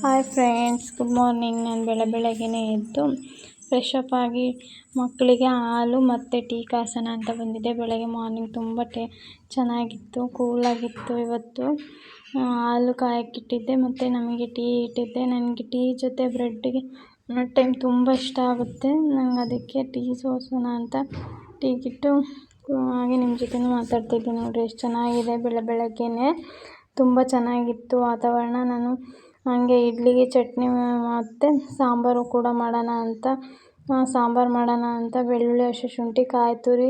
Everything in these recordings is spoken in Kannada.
Hi friends, good morning. ನಾನು ಬೆಳಗ್ಗೆನೇ ಎದ್ದು ಫ್ರೆಶ್ ಅಪ್ ಆಗಿ ಮಕ್ಕಳಿಗೆ ಹಾಲು ಮತ್ತು ಟೀ ಕಾಸೋಣ ಅಂತ ಬಂದಿದ್ದೆ. ಬೆಳಗ್ಗೆ ಮಾರ್ನಿಂಗ್ ತುಂಬ ಚೆನ್ನಾಗಿತ್ತು, ಕೂಲಾಗಿತ್ತು. ಇವತ್ತು ಹಾಲು ಕಾಯಕ್ಕಿಟ್ಟಿದ್ದೆ ಮತ್ತು ನಮಗೆ ಟೀ ಇಟ್ಟಿದ್ದೆ. ನನಗೆ ಟೀ ಜೊತೆ ಬ್ರೆಡ್ಗೆ ಟೈಮ್ ತುಂಬ ಇಷ್ಟ ಆಗುತ್ತೆ. ನಂಗೆ ಅದಕ್ಕೆ ಟೀ ಸೋಸೋಣ ಅಂತ ಟೀಗಿಟ್ಟು ಹಾಗೆ ನಿಮ್ಮ ಜೊತೆ ಮಾತಾಡ್ತಿದ್ದೀನಿ. ನೋಡಿರಿ ಎಷ್ಟು ಚೆನ್ನಾಗಿದೆ. ಬೆಳಗ್ಗೆನೇ ತುಂಬ ಚೆನ್ನಾಗಿತ್ತು ವಾತಾವರಣ. ನಾನು ಹಾಗೆ ಇಡ್ಲಿಗೆ ಚಟ್ನಿ ಮತ್ತು ಸಾಂಬಾರು ಕೂಡ ಮಾಡೋಣ ಅಂತ ಬೆಳ್ಳುಳ್ಳಿ, ಹಸಿಶುಂಠಿ, ಕಾಯಿ ತುರಿ,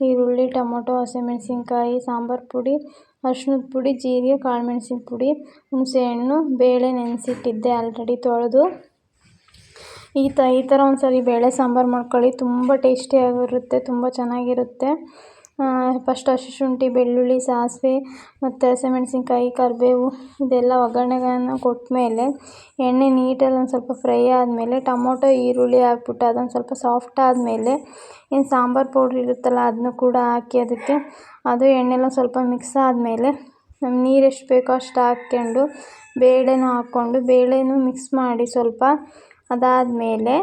ಈರುಳ್ಳಿ, ಟೊಮೊಟೊ, ಹಸಿಮೆಣಸಿನ್ಕಾಯಿ, ಸಾಂಬಾರು ಪುಡಿ, ಅರಿಶಿಣದ ಪುಡಿ, ಜೀರಿಗೆ, ಕಾಳುಮೆಣಸಿನ ಪುಡಿ, ಹುಣಸೆಹಣ್ಣು, ಬೇಳೆ ನೆನೆಸಿಟ್ಟಿದ್ದೆ ಆಲ್ರೆಡಿ ತೊಳೆದು. ಈ ಥರ ಒಂದ್ಸರಿ ಬೇಳೆ ಸಾಂಬಾರು ಮಾಡ್ಕೊಳ್ಳಿ, ತುಂಬ ಟೇಸ್ಟಿಯಾಗಿರುತ್ತೆ, ತುಂಬ ಚೆನ್ನಾಗಿರುತ್ತೆ. ಫಸ್ಟ್ ಹಸಿಶುಂಠಿ, ಬೆಳ್ಳುಳ್ಳಿ, ಸಾಸಿವೆ ಮತ್ತು ಹಸಿಮೆಣಸಿನ್ಕಾಯಿ, ಕರಿಬೇವು ಇದೆಲ್ಲ ಒಗ್ಗರಣೆಗಳನ್ನು ಕೊಟ್ಟಮೇಲೆ ಎಣ್ಣೆ ನೀಟಲ್ಲಿ ಒಂದು ಸ್ವಲ್ಪ ಫ್ರೈ ಆದಮೇಲೆ ಟೊಮೊಟೊ, ಈರುಳ್ಳಿ ಹಾಕ್ಬಿಟ್ಟು ಅದೊಂದು ಸ್ವಲ್ಪ ಸಾಫ್ಟ್ ಆದಮೇಲೆ ಏನು ಸಾಂಬಾರು ಪೌಡ್ರ್ ಇರುತ್ತಲ್ಲ ಅದನ್ನು ಕೂಡ ಹಾಕಿ ಅದಕ್ಕೆ ಅದು ಎಣ್ಣೆಲ್ಲ ಸ್ವಲ್ಪ ಮಿಕ್ಸ್ ಆದಮೇಲೆ ನಮ್ಗೆ ನೀರು ಎಷ್ಟು ಬೇಕೋ ಅಷ್ಟು ಹಾಕ್ಕೊಂಡು ಬೇಳೆನೂ ಹಾಕ್ಕೊಂಡು ಬೇಳೆನೂ ಮಿಕ್ಸ್ ಮಾಡಿ ಸ್ವಲ್ಪ. ಅದಾದಮೇಲೆ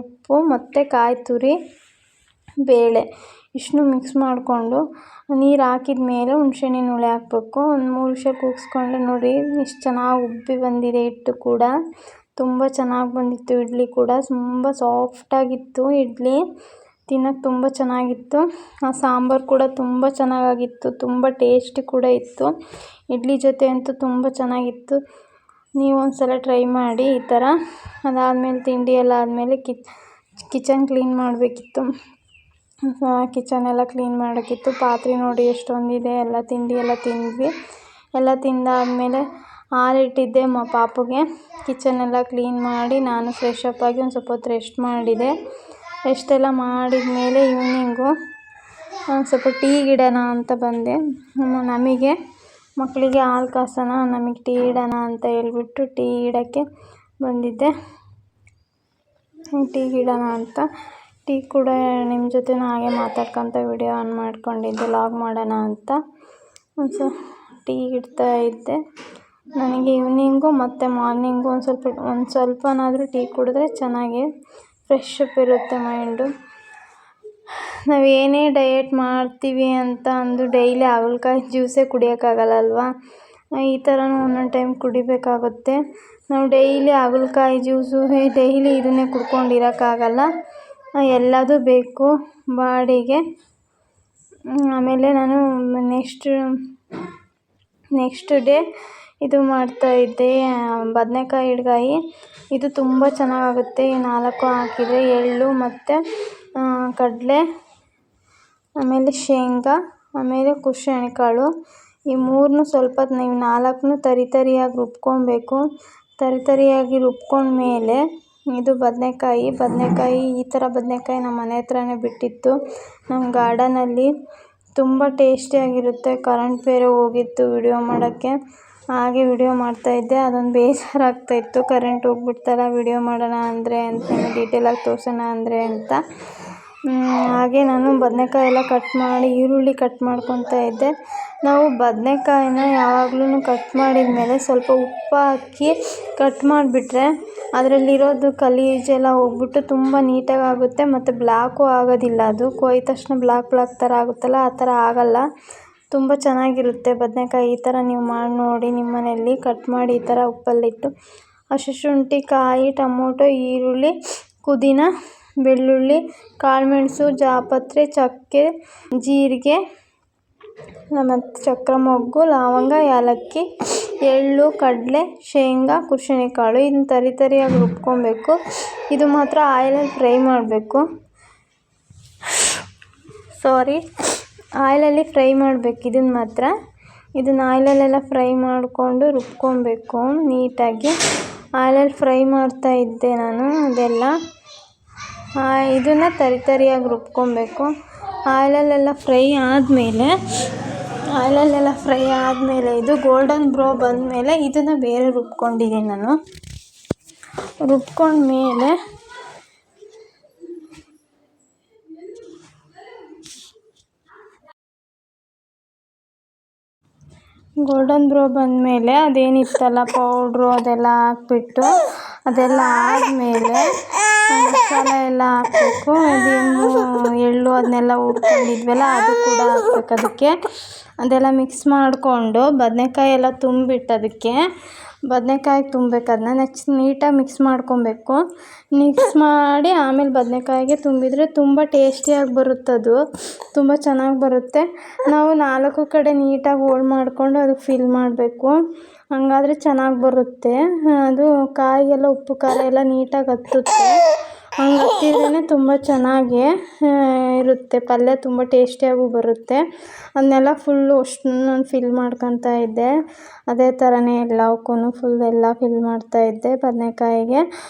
ಉಪ್ಪು ಮತ್ತು ಕಾಯಿ ತುರಿ, ಬೇಳೆ ಇಷ್ಟನ್ನು ಮಿಕ್ಸ್ ಮಾಡಿಕೊಂಡು ನೀರು ಹಾಕಿದ ಮೇಲೆ ಹುಣಸೆಹಣ್ಣಿನ ಹುಳಿ ಹಾಕಬೇಕು. ಒಂದು 3 ನಿಮಿಷ ಕೂಗಿಸ್ಕೊಂಡ್ರೆ ನೋಡಿ ಎಷ್ಟು ಚೆನ್ನಾಗಿ ಉಬ್ಬಿ ಬಂದಿದೆ. ಹಿಟ್ಟು ಕೂಡ ತುಂಬ ಚೆನ್ನಾಗಿ ಬಂದಿತ್ತು. ಇಡ್ಲಿ ಕೂಡ ತುಂಬ ಸಾಫ್ಟಾಗಿತ್ತು. ಇಡ್ಲಿ ತಿನ್ನೋಕ್ಕೆ ತುಂಬ ಚೆನ್ನಾಗಿತ್ತು. ಆ ಸಾಂಬಾರು ಕೂಡ ತುಂಬ ಚೆನ್ನಾಗಿತ್ತು, ತುಂಬ ಟೇಸ್ಟಿ ಕೂಡ ಇತ್ತು. ಇಡ್ಲಿ ಜೊತೆ ಅಂತೂ ತುಂಬ ಚೆನ್ನಾಗಿತ್ತು. ನೀವು ಒಂದ್ಸಲ ಟ್ರೈ ಮಾಡಿ ಈ ಥರ. ಅದಾದಮೇಲೆ ತಿಂಡಿ ಎಲ್ಲ ಆದಮೇಲೆ ಕಿಚನ್ ಕ್ಲೀನ್ ಮಾಡಬೇಕಿತ್ತು. ಕಿಚನ್ ಎಲ್ಲ ಕ್ಲೀನ್ ಮಾಡೋಕ್ಕಿತ್ತು. ಪಾತ್ರೆ ನೋಡಿ ಎಷ್ಟೊಂದಿದೆ. ಎಲ್ಲ ತಿಂಡಿ ಎಲ್ಲ ತಿಂದ್ವಿ. ಎಲ್ಲ ತಿಂದಾದಮೇಲೆ ಹಾಲಿಟ್ಟಿದ್ದೆ ಪಾಪುಗೆ. ಕಿಚನೆಲ್ಲ ಕ್ಲೀನ್ ಮಾಡಿ ನಾನು ಫ್ರೆಶ್ ಅಪ್ ಆಗಿ ಒಂದು ಸ್ವಲ್ಪ ಹೊತ್ತು ರೆಸ್ಟ್ ಮಾಡಿದೆ. ರೆಸ್ಟೆಲ್ಲ ಮಾಡಿದ ಮೇಲೆ ಈವ್ನಿಂಗು ಒಂದು ಸ್ವಲ್ಪ ಟೀಗಿಡೋಣ ಅಂತ ಬಂದೆ. ನಮಗೆ ಮಕ್ಕಳಿಗೆ ಹಾಲು ಕಾಸೋಣ, ನಮಗೆ ಟೀ ಇಡೋಣ ಅಂತ ಹೇಳ್ಬಿಟ್ಟು ಟೀ ಇಡೋಕ್ಕೆ ಬಂದಿದ್ದೆ. ಟೀಗಿಡೋಣ ಅಂತ ಟೀ ಕೂಡ ನಿಮ್ಮ ಜೊತೆ ಹಾಗೆ ಮಾತಾಡ್ಕೊತ ವಿಡಿಯೋ ಆನ್ ಮಾಡ್ಕೊಂಡಿದ್ದೆ, ಲಾಗ್ ಮಾಡೋಣ ಅಂತ. ಒಂದು ಟೀ ಇಡ್ತಾ ಇದ್ದೆ. ನನಗೆ ಈವ್ನಿಂಗು ಮತ್ತು ಮಾರ್ನಿಂಗು ಒಂದು ಸ್ವಲ್ಪನಾದರೂ ಟೀ ಕುಡಿದ್ರೆ ಚೆನ್ನಾಗಿ ಫ್ರೆಶ್ ಅಪ್ ಇರುತ್ತೆ ಮೈಂಡು. ನಾವು ಏನೇ ಡಯಟ್ ಮಾಡ್ತೀವಿ ಅಂತ ಅಂದು ಡೈಲಿ ಹಾಗಲಕಾಯಿ ಜ್ಯೂಸೇ ಕುಡಿಯೋಕ್ಕಾಗಲ್ಲ ಅಲ್ವಾ. ಈ ಥರನೂ ಒಂದೊಂದು ಟೈಮ್ ಕುಡಿಬೇಕಾಗುತ್ತೆ. ನಾವು ಡೈಲಿ ಹಾಗಲಕಾಯಿ ಜ್ಯೂಸು ಡೈಲಿ ಇದನ್ನೇ ಕುಡ್ಕೊಂಡಿರೋಕ್ಕಾಗಲ್ಲ. ಎಲ್ಲದೂ ಬೇಕು ಬಾಡಿಗೆ. ಆಮೇಲೆ ನಾನು ನೆಕ್ಸ್ಟ್ ಡೇ ಇದು ಮಾಡ್ತಾಯಿದ್ದೆ, ಬದನೇಕಾಯಿ ಎಣ್ಗಾಯಿ. ಇದು ತುಂಬ ಚೆನ್ನಾಗಾಗುತ್ತೆ. ಈ 4 ಹಾಕಿದರೆ ಎಳ್ಳು ಮತ್ತು ಕಡಲೆ, ಆಮೇಲೆ ಶೇಂಗಾ, ಆಮೇಲೆ ಕುಶಿಕಾಳು ಈ 3 ಸ್ವಲ್ಪ ನೀವು 4 ತರಿಯಾಗಿ ರುಬ್ಕೊಳ್ಬೇಕು. ತರಿಯಾಗಿ ರುಬ್ಕೊಂಡ್ಮೇಲೆ ಇದು ಬದನೇಕಾಯಿ ಈ ಥರ ಬದನೇಕಾಯಿ ನಮ್ಮ ಮನೆ ಹತ್ರನೇ ಬಿಟ್ಟಿತ್ತು ನಮ್ಮ ಗಾರ್ಡನಲ್ಲಿ. ತುಂಬ ಟೇಸ್ಟಿಯಾಗಿರುತ್ತೆ. ಕರೆಂಟ್ ಬೇರೆ ಹೋಗಿತ್ತು ವಿಡಿಯೋ ಮಾಡೋಕ್ಕೆ, ಹಾಗೆ ವಿಡಿಯೋ ಮಾಡ್ತಾಯಿದ್ದೆ. ಅದೊಂದು ಬೇಜಾರಾಗ್ತಾಯಿತ್ತು, ಕರೆಂಟ್ ಹೋಗ್ಬಿಡ್ತಲ್ಲ ವಿಡಿಯೋ ಮಾಡೋಣ ಅಂದರೆ ಅಂತ, ಡೀಟೇಲಾಗಿ ತೋರಿಸೋಣ ಅಂದರೆ ಅಂತ. ಹಾಗೆ ನಾನು ಬದನೇಕಾಯಿ ಎಲ್ಲ ಕಟ್ ಮಾಡಿ ಈರುಳ್ಳಿ ಕಟ್ ಮಾಡ್ಕೊತಾ ಇದ್ದೆ. ನಾವು ಬದನೇಕಾಯಿನ ಯಾವಾಗಲೂ ಕಟ್ ಮಾಡಿದ ಮೇಲೆ ಸ್ವಲ್ಪ ಉಪ್ಪು ಹಾಕಿ ಕಟ್ ಮಾಡಿಬಿಟ್ರೆ ಅದರಲ್ಲಿರೋದು ಗಲೀಜೆಲ್ಲ ಹೋಗ್ಬಿಟ್ಟು ತುಂಬ ನೀಟಾಗಿ ಆಗುತ್ತೆ ಮತ್ತು ಬ್ಲ್ಯಾಕು ಆಗೋದಿಲ್ಲ. ಅದು ಕೊಯ್ದ ತಕ್ಷಣ ಬ್ಲ್ಯಾಕ್ ಥರ ಆಗುತ್ತಲ್ಲ, ಆ ಥರ ಆಗೋಲ್ಲ. ತುಂಬ ಚೆನ್ನಾಗಿರುತ್ತೆ ಬದನೇಕಾಯಿ. ಈ ಥರ ನೀವು ಮಾಡಿ ನೋಡಿ ನಿಮ್ಮ ಮನೆಯಲ್ಲಿ. ಕಟ್ ಮಾಡಿ ಈ ಥರ ಉಪ್ಪಲ್ಲಿಟ್ಟು ಹಸಿಶುಂಠಿ, ಕಾಯಿ, ಟೊಮೊಟೊ, ಈರುಳ್ಳಿ, ಪುದೀನ, ಬೆಳ್ಳುಳ್ಳಿ, ಕಾಳುಮೆಣಸು, ಜಾಪತ್ರೆ, ಚಕ್ಕೆ, ಜೀರಿಗೆ ಮತ್ತು ಚಕ್ರ ಮೊಗ್ಗು, ಲವಂಗ, ಏಲಕ್ಕಿ, ಎಳ್ಳು, ಕಡಲೆ, ಶೇಂಗಾ, ಕುಶಿಕಾಳು ಇದನ್ನ ತರಿಯಾಗಿ ರುಬ್ಕೊಬೇಕು. ಇದು ಮಾತ್ರ ಆಯಿಲಲ್ಲಿ ಫ್ರೈ ಮಾಡಬೇಕು. ಆಯಿಲಲ್ಲಿ ಫ್ರೈ ಮಾಡಬೇಕು. ಇದನ್ನು ಆಯಿಲಲ್ಲೆಲ್ಲ ಫ್ರೈ ಮಾಡಿಕೊಂಡು ರುಬ್ಕೊಬೇಕು ನೀಟಾಗಿ. ಆಯಿಲಲ್ಲಿ ಫ್ರೈ ಮಾಡ್ತಾಯಿದ್ದೆ ನಾನು ಅದೆಲ್ಲ. ಇದನ್ನು ತರಿಯಾಗಿ ರುಬ್ಕೊಬೇಕು. ಆಯಿಲಲ್ಲೆಲ್ಲ ಫ್ರೈ ಆದಮೇಲೆ ಇದು ಗೋಲ್ಡನ್ ಬ್ರೌ ಬಂದಮೇಲೆ ಇದನ್ನು ಬೇರೆ ರುಬ್ಕೊಂಡಿದ್ದೀನಿ ನಾನು. ರುಬ್ಕೊಂಡ್ಮೇಲೆ ಗೋಲ್ಡನ್ ಬ್ರೌನ್ ಬಂದಮೇಲೆ ಅದೇನಿತ್ತಲ್ಲ ಪೌಡ್ರು ಅದೆಲ್ಲ ಹಾಕ್ಬಿಟ್ಟು ಅದೆಲ್ಲ ಆದಮೇಲೆ ಮಸಾಲೆ ಎಲ್ಲ ಹಾಕಬೇಕು. ಅದೇನು ಎಳ್ಳು ಅದನ್ನೆಲ್ಲ ಹುರ್ಕೊಂಡಿದ್ವಲ್ಲ ಅದು ಕೂಡ ಹಾಕ್ಬೇಕು ಅದಕ್ಕೆ. ಅದೆಲ್ಲ ಮಿಕ್ಸ್ ಮಾಡಿಕೊಂಡು ಬದನೇಕಾಯಿ ಎಲ್ಲ ತುಂಬಿಟ್ಟು ಅದಕ್ಕೆ ಬದನೇಕಾಯಿಗೆ ತುಂಬಬೇಕು. ಅದನ್ನ ನೆಕ್ಸ್ಟ್ ನೀಟಾಗಿ ಮಿಕ್ಸ್ ಮಾಡ್ಕೊಬೇಕು. ಮಿಕ್ಸ್ ಮಾಡಿ ಆಮೇಲೆ ಬದನೇಕಾಯಿಗೆ ತುಂಬಿದರೆ ತುಂಬ ಟೇಸ್ಟಿಯಾಗಿ ಬರುತ್ತದು, ತುಂಬ ಚೆನ್ನಾಗಿ ಬರುತ್ತೆ. ನಾವು 4 ಕಡೆ ನೀಟಾಗಿ ಹೋಲ್ ಮಾಡಿಕೊಂಡು ಅದಕ್ಕೆ ಫಿಲ್ ಮಾಡಬೇಕು. ಹಂಗಾದರೆ ಚೆನ್ನಾಗಿ ಬರುತ್ತೆ. ಅದು ಕಾಯಿಗೆಲ್ಲ ಉಪ್ಪು ಖಾರ ಎಲ್ಲ ನೀಟಾಗಿ ಹತ್ತುತ್ತೆ. ಹಂಗೆ ಹತ್ತಿದ್ರೇ ತುಂಬ ಚೆನ್ನಾಗಿ ಇರುತ್ತೆ ಪಲ್ಯ, ತುಂಬ ಟೇಸ್ಟಿಯಾಗೂ ಬರುತ್ತೆ. ಅದನ್ನೆಲ್ಲ ಫುಲ್ಲು ಅಷ್ಟು ನಾನು ಫಿಲ್ ಮಾಡ್ಕೊತಾ ಇದ್ದೆ. ಅದೇ ಥರನೇ ಎಲ್ಲವಕ್ಕೂ ಎಲ್ಲ ಫಿಲ್ ಮಾಡ್ತಾಯಿದ್ದೆ. ಬದನೇಕಾಯಿಗೆ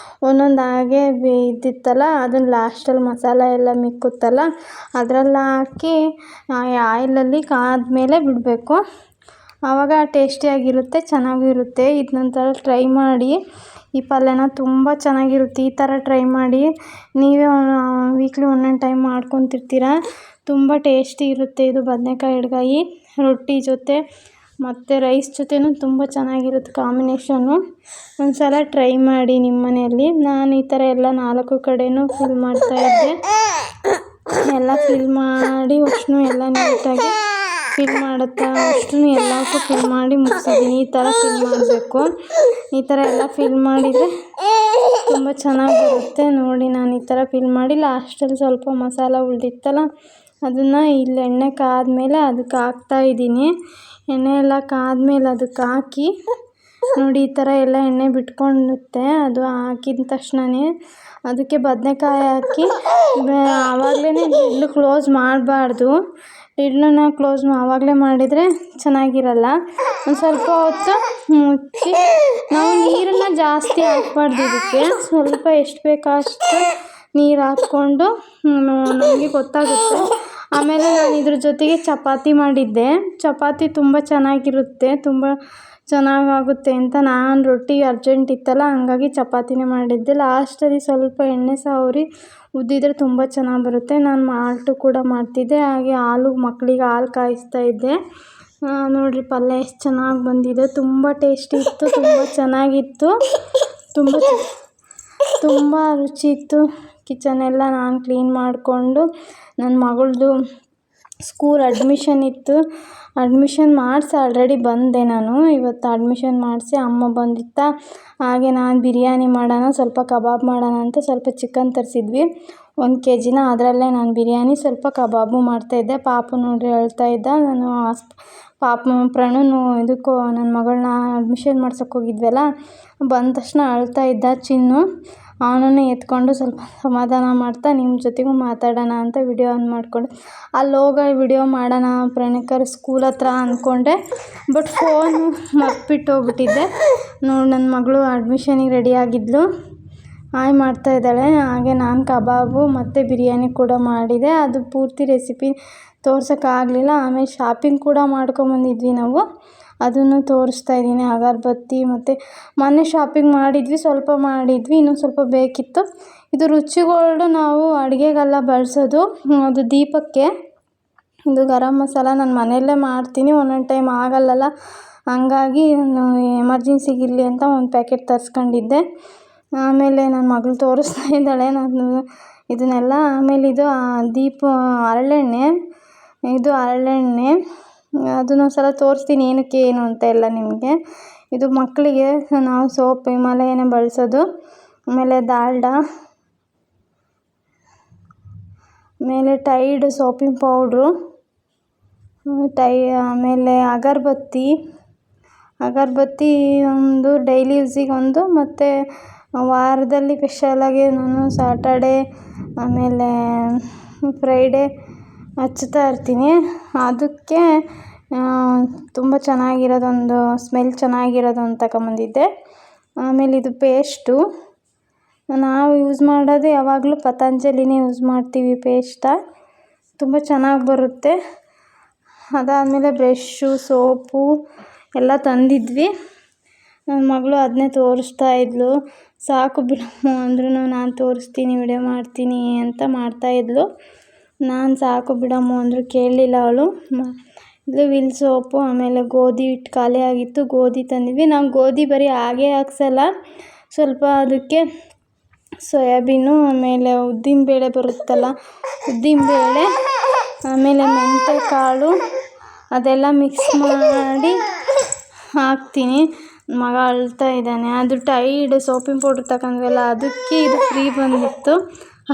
ಒಂದೊಂದು ಹಾಗೆ ಇದ್ದಿತ್ತಲ್ಲ ಅದನ್ನು ಲಾಸ್ಟಲ್ಲಿ ಮಸಾಲೆ ಎಲ್ಲ ಮಿಕ್ಕುತ್ತಲ್ಲ ಅದರಲ್ಲಿ ಹಾಕಿ ಆಯಿಲಲ್ಲಿ ಕಾದ್ಮೇಲೆ ಬಿಡಬೇಕು. ಆವಾಗ ಟೇಸ್ಟಿಯಾಗಿರುತ್ತೆ, ಚೆನ್ನಾಗಿರುತ್ತೆ. ಇದನ್ನೊಂಥರ ಟ್ರೈ ಮಾಡಿ. ಈ ಪಲ್ಯನ ತುಂಬ ಚೆನ್ನಾಗಿರುತ್ತೆ. ಈ ಥರ ಟ್ರೈ ಮಾಡಿ. ನೀವೇ ವೀಕ್ಲಿ ಒಂದೊಂದು ಟೈಮ್ ಮಾಡ್ಕೊತಿರ್ತೀರ. ತುಂಬ ಟೇಸ್ಟಿ ಇರುತ್ತೆ ಇದು ಬದನೇಕಾಯಿ ಎಣ್ಗಾಯಿ. ರೊಟ್ಟಿ ಜೊತೆ ಮತ್ತು ರೈಸ್ ಜೊತೆನೂ ತುಂಬ ಚೆನ್ನಾಗಿರುತ್ತೆ ಕಾಂಬಿನೇಷನ್ನು. ಒಂದು ಸಲ ಟ್ರೈ ಮಾಡಿ ನಿಮ್ಮ ಮನೆಯಲ್ಲಿ. ನಾನು ಈ ಥರ ಎಲ್ಲ 4 ಕಡೆನೂ ಫಿಲ್ ಮಾಡ್ತಾಯಿದ್ದೆ. ಎಲ್ಲ ಫಿಲ್ ಮಾಡಿ ಅಷ್ಟನ್ನೂ ಎಲ್ಲ ನೀಟಾಗಿ ಫಿಲ್ ಮಾಡುತ್ತಾ ಅಷ್ಟನ್ನೂ ಎಲ್ಲವಕ್ಕೂ ಫಿಲ್ ಮಾಡಿ ಮುಗಿಸಿದ್ದೀನಿ. ಈ ಥರ ಫಿಲ್ ಮಾಡಬೇಕು. ಈ ಥರ ಎಲ್ಲ ಫಿಲ್ ಮಾಡಿದರೆ ತುಂಬ ಚೆನ್ನಾಗಿ ಬರುತ್ತೆ. ನೋಡಿ ನಾನು ಈ ಥರ ಫಿಲ್ ಮಾಡಿ ಲಾಸ್ಟಲ್ಲಿ ಸ್ವಲ್ಪ ಮಸಾಲ ಉಳಿದಿತ್ತಲ್ಲ ಅದನ್ನು ಇಲ್ಲಿ ಎಣ್ಣೆ ಕಾದ್ಮೇಲೆ ಅದಕ್ಕೆ ಹಾಕ್ತಾಯಿದ್ದೀನಿ. ಎಣ್ಣೆ ಎಲ್ಲ ಕಾದ್ಮೇಲೆ ಅದಕ್ಕೆ ಹಾಕಿ ನೋಡಿ ಈ ಥರ ಎಲ್ಲ ಎಣ್ಣೆ ಬಿಟ್ಕೊಳ್ಳುತ್ತೆ. ಅದು ಹಾಕಿದ ತಕ್ಷಣವೇ ಅದಕ್ಕೆ ಬದನೇಕಾಯಿ ಹಾಕಿ ಆವಾಗಲೇ ಲಿಡ್ಲು ಕ್ಲೋಸ್ ಮಾಡಬಾರ್ದು. ಲಿಡ್ಲನ್ನ ಕ್ಲೋಸ್ ಆವಾಗಲೇ ಮಾಡಿದರೆ ಚೆನ್ನಾಗಿರಲ್ಲ. ಒಂದು ಸ್ವಲ್ಪ ಹೊತ್ತು ಮುಚ್ಚಿ ನಾವು ನೀರನ್ನು ಜಾಸ್ತಿ ಹಾಕ್ಬಾರ್ದು. ಇದಕ್ಕೆ ಸ್ವಲ್ಪ ಎಷ್ಟು ಬೇಕೋ ಅಷ್ಟು ನೀರು ಹಾಕ್ಕೊಂಡು ನಮಗೆ ಗೊತ್ತಾಗುತ್ತೆ. ಆಮೇಲೆ ನಾನು ಇದ್ರ ಜೊತೆಗೆ ಚಪಾತಿ ಮಾಡಿದ್ದೆ. ಚಪಾತಿ ತುಂಬ ಚೆನ್ನಾಗಿರುತ್ತೆ, ತುಂಬ ಚೆನ್ನಾಗಾಗುತ್ತೆ ಅಂತ ನಾನು ರೊಟ್ಟಿ ಅರ್ಜೆಂಟ್ ಇತ್ತಲ್ಲ ಹಂಗಾಗಿ ಚಪಾತಿನೇ ಮಾಡಿದ್ದೆ. ಲಾಸ್ಟಲ್ಲಿ ಸ್ವಲ್ಪ ಎಣ್ಣೆ ಸವರಿ ಉದ್ದಿದ್ರೆ ತುಂಬ ಚೆನ್ನಾಗಿ ಬರುತ್ತೆ. ನಾನು ಮಾಲ್ಟು ಕೂಡ ಮಾಡ್ತಿದ್ದೆ, ಹಾಗೆ ಮಕ್ಕಳಿಗೆ ಹಾಲು ಕಾಯಿಸ್ತಾ ಇದ್ದೆ. ನೋಡಿರಿ ಪಲ್ಯ ಎಷ್ಟು ಚೆನ್ನಾಗಿ ಬಂದಿದೆ, ತುಂಬ ಟೇಸ್ಟಿ ಇತ್ತು, ತುಂಬ ಚೆನ್ನಾಗಿತ್ತು, ತುಂಬ ರುಚಿ ಇತ್ತು. ಕಿಚನೆಲ್ಲ ನಾನು ಕ್ಲೀನ್ ಮಾಡಿಕೊಂಡು ನನ್ನ ಮಗಳದ್ದು ಸ್ಕೂಲ್ ಅಡ್ಮಿಷನ್ ಇತ್ತು. ಅಡ್ಮಿಷನ್ ಮಾಡಿಸಿ ಆಲ್ರೆಡಿ ಬಂದೆ ನಾನು. ಇವತ್ತು ಅಡ್ಮಿಷನ್ ಮಾಡಿಸಿ ಅಮ್ಮ ಬಂದಿತ್ತಾ, ಹಾಗೆ ನಾನು ಬಿರಿಯಾನಿ ಮಾಡೋಣ ಸ್ವಲ್ಪ ಕಬಾಬ್ ಮಾಡೋಣ ಅಂತ ಸ್ವಲ್ಪ ಚಿಕನ್ ತರಿಸಿದ್ವಿ 1 kg. ಅದರಲ್ಲೇ ನಾನು ಬಿರಿಯಾನಿ ಸ್ವಲ್ಪ ಕಬಾಬು ಮಾಡ್ತಾಯಿದ್ದೆ. ಪಾಪು ನೋಡ್ರಿ ಅಳ್ತಾ ಇದ್ದ. ನಾನು ಪ್ರಣುನು ಇದಕ್ಕೂ ನನ್ನ ಮಗಳನ್ನ ಅಡ್ಮಿಷನ್ ಮಾಡ್ಸೋಕೆ ಹೋಗಿದ್ವಲ್ಲ, ಬಂದ ತಕ್ಷಣ ಅಳ್ತಾ ಇದ್ದ ಚಿನ್ನು. ಅವನನ್ನು ಎತ್ಕೊಂಡು ಸ್ವಲ್ಪ ಸಮಾಧಾನ ಮಾಡ್ತಾ ನಿಮ್ಮ ಜೊತೆಗೂ ಮಾತಾಡೋಣ ಅಂತ ವಿಡಿಯೋ ಆನ್ ಮಾಡಿಕೊಂಡೆ. ಅಲ್ಲಿ ಹೋಗಿ ವಿಡಿಯೋ ಮಾಡೋಣ ಪ್ರಣೀಕರ್ ಸ್ಕೂಲ್ ಹತ್ರ ಅಂದ್ಕೊಂಡೆ, ಬಟ್ ಫೋನು ಮರ್ತ್ಬಿಟ್ಟು ಹೋಗ್ಬಿಟ್ಟಿದ್ದೆ. ನೋಡಿ ನನ್ನ ಮಗಳು ಅಡ್ಮಿಷನಿಗೆ ರೆಡಿ ಆಗಿದ್ಲು, ಹಾಯ್ ಮಾಡ್ತಾಯಿದ್ದಾಳೆ. ಹಾಗೆ ನಾನು ಕಬಾಬು ಮತ್ತು ಬಿರಿಯಾನಿ ಕೂಡ ಮಾಡಿದೆ. ಅದು ಪೂರ್ತಿ ರೆಸಿಪಿ ತೋರ್ಸೋಕ್ಕಾಗಲಿಲ್ಲ. ಆಮೇಲೆ ಶಾಪಿಂಗ್ ಕೂಡ ಮಾಡ್ಕೊಂಬಂದಿದ್ವಿ ನಾವು, ಅದನ್ನು ತೋರಿಸ್ತಾ ಇದ್ದೀನಿ. ಅಗರಬತ್ತಿ ಮತ್ತು ಮೊನ್ನೆ ಶಾಪಿಂಗ್ ಮಾಡಿದ್ವಿ, ಸ್ವಲ್ಪ ಮಾಡಿದ್ವಿ, ಇನ್ನೂ ಸ್ವಲ್ಪ ಬೇಕಿತ್ತು. ಇದು ರುಚಿಗೋಲ್ಡು ನಾವು ಅಡುಗೆಗೆಲ್ಲ ಬಳಸೋದು, ಅದು ದೀಪಕ್ಕೆ. ಇದು ಗರಂ ಮಸಾಲ ನಾನು ಮನೆಯಲ್ಲೇ ಮಾಡ್ತೀನಿ, ಒಂದೊಂದು ಟೈಮ್ ಆಗಲ್ಲಲ್ಲ, ಹಂಗಾಗಿ ನಾನು ಎಮರ್ಜೆನ್ಸಿಗಿರಲಿ ಅಂತ ಒಂದು ಪ್ಯಾಕೆಟ್ ತರಿಸ್ಕೊಂಡಿದ್ದೆ. ಆಮೇಲೆ ನನ್ನ ಮಗಳು ತೋರಿಸ್ತಾ ಇದ್ದಾಳೆ ನಾನು ಇದನ್ನೆಲ್ಲ. ಆಮೇಲೆ ಇದು ಹರಳೆಣ್ಣೆ, ಇದು ಹರಳೆಣ್ಣೆ, ಅದನ್ನೊಂದು ಸಲ ತೋರಿಸ್ತೀನಿ ಏನಕ್ಕೆ ಏನು ಅಂತ ಎಲ್ಲ ನಿಮಗೆ. ಇದು ಮಕ್ಕಳಿಗೆ ನಾವು ಸೋಪ್ ಹಿಮಾಲಯನೇ ಬಳಸೋದು. ಆಮೇಲೆ ದಾಲ್ಡ, ಆಮೇಲೆ ಟೈಡ್ ಸೋಪಿಂಗ್ ಪೌಡ್ರು, ಆಮೇಲೆ ಅಗರಬತ್ತಿ ಒಂದು ಡೈಲಿ ಯೂಸಿಗೆ ಒಂದು, ಮತ್ತು ವಾರದಲ್ಲಿ ಸ್ಪೆಷಲಾಗಿ ನಾನು ಸಾಟರ್ಡೆ ಆಮೇಲೆ ಫ್ರೈಡೇ ಹಚ್ತಾ ಇರ್ತೀನಿ. ಅದಕ್ಕೆ ತುಂಬ ಚೆನ್ನಾಗಿರೋದೊಂದು ಸ್ಮೆಲ್ ಚೆನ್ನಾಗಿರೋದೊಂದು ತಗೊಂಬಂದಿದ್ದೆ. ಆಮೇಲೆ ಇದು ಪೇಸ್ಟು ನಾವು ಯೂಸ್ ಮಾಡೋದು ಯಾವಾಗಲೂ ಪತಂಜಲಿನೇ ಯೂಸ್ ಮಾಡ್ತೀವಿ ಪೇಸ್ಟ, ತುಂಬ ಚೆನ್ನಾಗಿ ಬರುತ್ತೆ. ಅದಾದಮೇಲೆ ಬ್ರಷ್ಷು, ಸೋಪು ಎಲ್ಲ ತಂದಿದ್ವಿ. ನನ್ನ ಮಗಳು ಅದನ್ನೇ ತೋರಿಸ್ತಾ ಇದ್ಲು. ಸಾಕು ಬಿಡಮ್ಮ ಅಂದ್ರೂ ನಾನು ತೋರಿಸ್ತೀನಿ ವಿಡಿಯೋ ಮಾಡ್ತೀನಿ ಅಂತ ಮಾಡ್ತಾಯಿದ್ಲು. ನಾನು ಸಾಕು ಬಿಡಮ್ಮ ಅಂದರೂ ಕೇಳಲಿಲ್ಲ ಅವಳು. ಇಲ್ಲಿ ವಿಲ್ ಸೋಪು, ಆಮೇಲೆ ಗೋಧಿ ಹಿಟ್ಟು ಖಾಲಿ ಆಗಿತ್ತು, ಗೋಧಿ ತಂದಿದ್ವಿ. ನಾವು ಗೋಧಿ ಬರೀ ಹಾಗೆ ಹಾಕ್ಸಲ್ಲ, ಸ್ವಲ್ಪ ಅದಕ್ಕೆ ಸೋಯಾಬೀನು, ಆಮೇಲೆ ಉದ್ದಿನಬೇಳೆ ಬರುತ್ತಲ್ಲ, ಉದ್ದಿನಬೇಳೆ, ಆಮೇಲೆ ಮೆಂತ್ಯ ಕಾಳು ಅದೆಲ್ಲ ಮಿಕ್ಸ್ ಮಾಡಿ ಹಾಕ್ತೀನಿ. ಮಗ ಅಳ್ತಾ ಇದ್ದಾನೆ. ಅದು ಟೈಡ್ ಸೋಪಿಂಗ್ ಪೌಡ್ರ್ ತಗೊಂಡ್ವಲ್ಲ, ಅದಕ್ಕೆ ಇದು ಫ್ರೀ ಬಂದಿತ್ತು.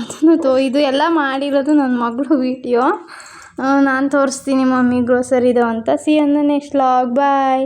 ಅದನ್ನು ಇದು ಎಲ್ಲ ಮಾಡಿರೋದು ನನ್ನ ಮಗಳು ವೀಡಿಯೋ. ನಾನು ತೋರಿಸ್ತೀನಿ ಮಮ್ಮಿ ಗ್ರೋಸರಿದು ಅಂತ. See you in the next vlog. Bye.